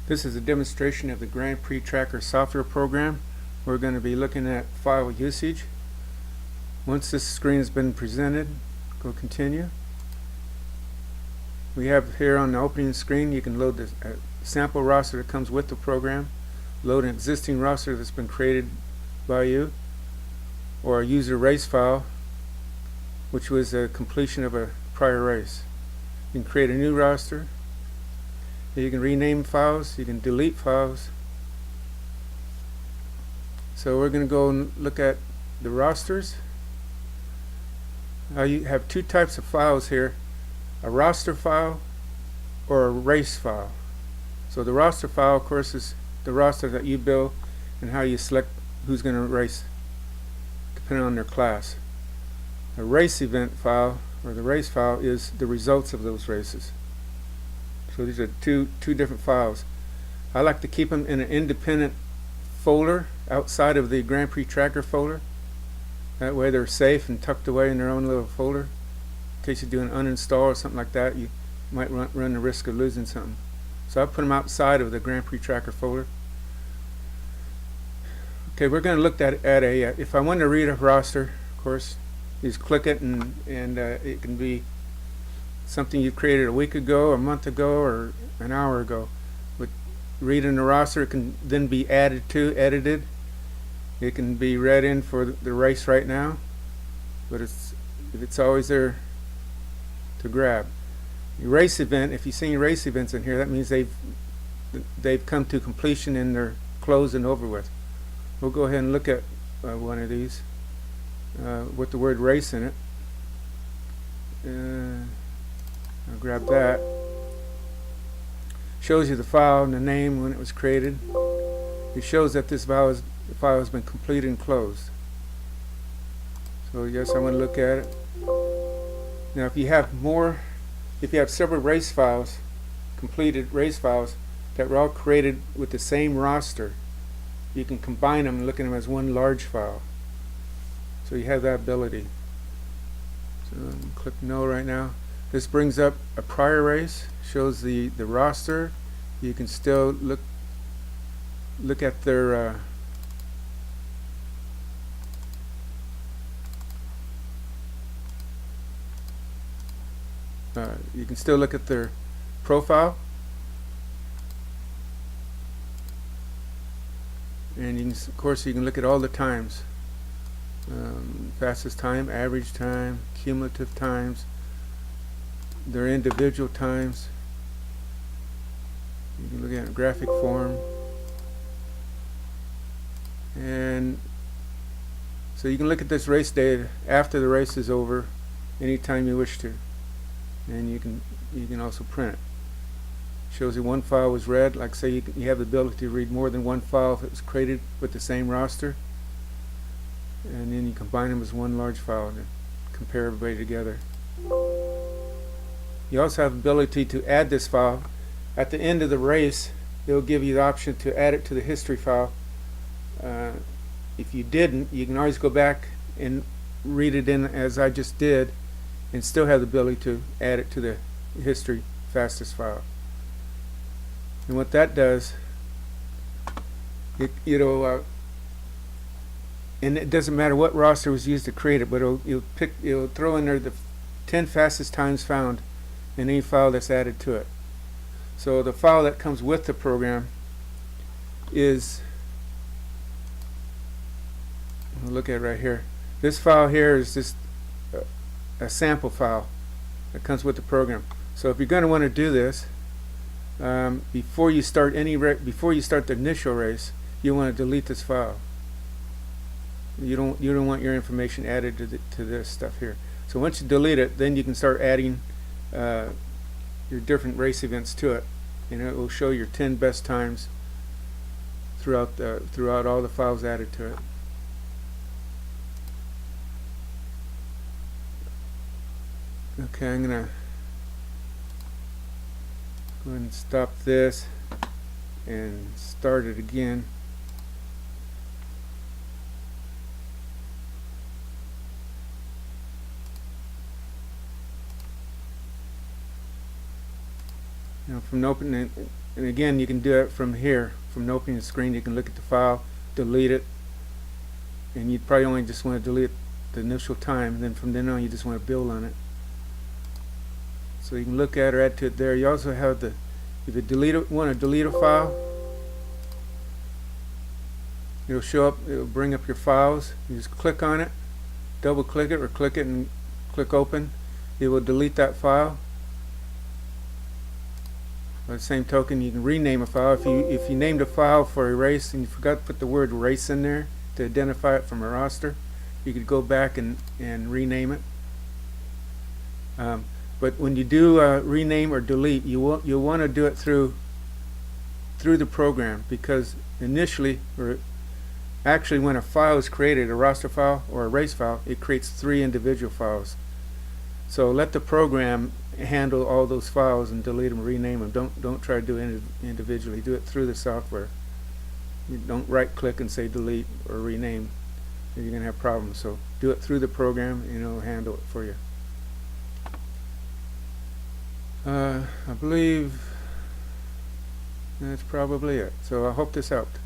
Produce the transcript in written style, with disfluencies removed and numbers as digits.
This is a demonstration of the Prix Tracker software program. We're going to be looking at file usage. Once this screen has been presented, go continue. We have here on the opening screen, you can load the sample roster that comes with the program, load an existing roster that's been created by you, or a user race file, which was a completion of a prior race. You can create a new roster. You can rename files, you can delete files. So we're going to go and look at the rosters. You have two types of files here, a roster file or a race file. So the roster file, of course, is the roster that you build and how you select who's going to race depending on their class. The race event file or the race file is the results of those races. So these are two different files. I like to keep them in an independent folder outside of the Grand Prix Tracker folder. That way they're safe and tucked away in their own little folder. In case you do an uninstall or something like that, you might run the risk of losing something. So I put them outside of the Grand Prix Tracker folder. Okay, we're going to look at if I want to read a roster, of course, you just click it and it can be something you created a week ago, a month ago, or an hour ago. With reading the roster, it can then be edited. It can be read in for the race right now, but it's always there to grab. The race event, if you've seen race events in here, that means they've come to completion and they're closed and over with. We'll go ahead and look at one of these with the word race in it. I'll grab that. Shows you the file and the name when it was created. It shows that this file has been completed and closed. So yes, I want to look at it. Now if you have several race files, completed race files that were all created with the same roster, you can combine them and look at them as one large file. So you have that ability. So I'm going to click no right now. This brings up a prior race, shows the roster. You can still look at their you can still look at their profile, and of course you can look at all the times, fastest time, average time, cumulative times, their individual times. You can look at it in graphic form, and so you can look at this race data after the race is over anytime you wish to, and you can also print it. Shows you one file was read. Like say you have the ability to read more than one file if it was created with the same roster, and then you combine them as one large file to compare everybody together. You also have the ability to add this file. At the end of the race, it'll give you the option to add it to the history file. If you didn't, you can always go back and read it in as I just did and still have the ability to add it to the history fastest file. And what that does, and it doesn't matter what roster was used to create it, but it'll throw in there the 10 fastest times found in any file that's added to it. So the file that comes with the program is, we'll look at it right here. This file here is just a sample file that comes with the program. So if you're going to want to do this, before you start the initial race, you want to delete this file. You don't want your information added to this stuff here. So once you delete it, then you can start adding your different race events to it, and it will show your 10 best times throughout all the files added to it. Okay, I'm gonna go ahead and stop this and start it again. From opening And again, you can do it from here, from opening the screen. You can look at the file, delete it, and you'd probably only just want to delete the initial time, and then from then on you just want to build on it. So you can look at or add to it there. You also have the, if you want to delete a file, it'll show up, it'll bring up your files. You just click on it, double click it, or click it and click open. It will delete that file. By the same token, you can rename a file. If you named a file for a race and you forgot to put the word race in there to identify it from a roster, you could go back and rename it. But when you do rename or delete, you'll want to do it through the program, because initially, or actually when a file is created, a roster file or a race file, it creates 3 individual files. So let the program handle all those files and delete them, rename them. Don't try to do it individually. Do it through the software. You don't right click and say delete or rename. You're going to have problems. So do it through the program and it'll handle it for you. I believe that's probably it. So I hope this helped.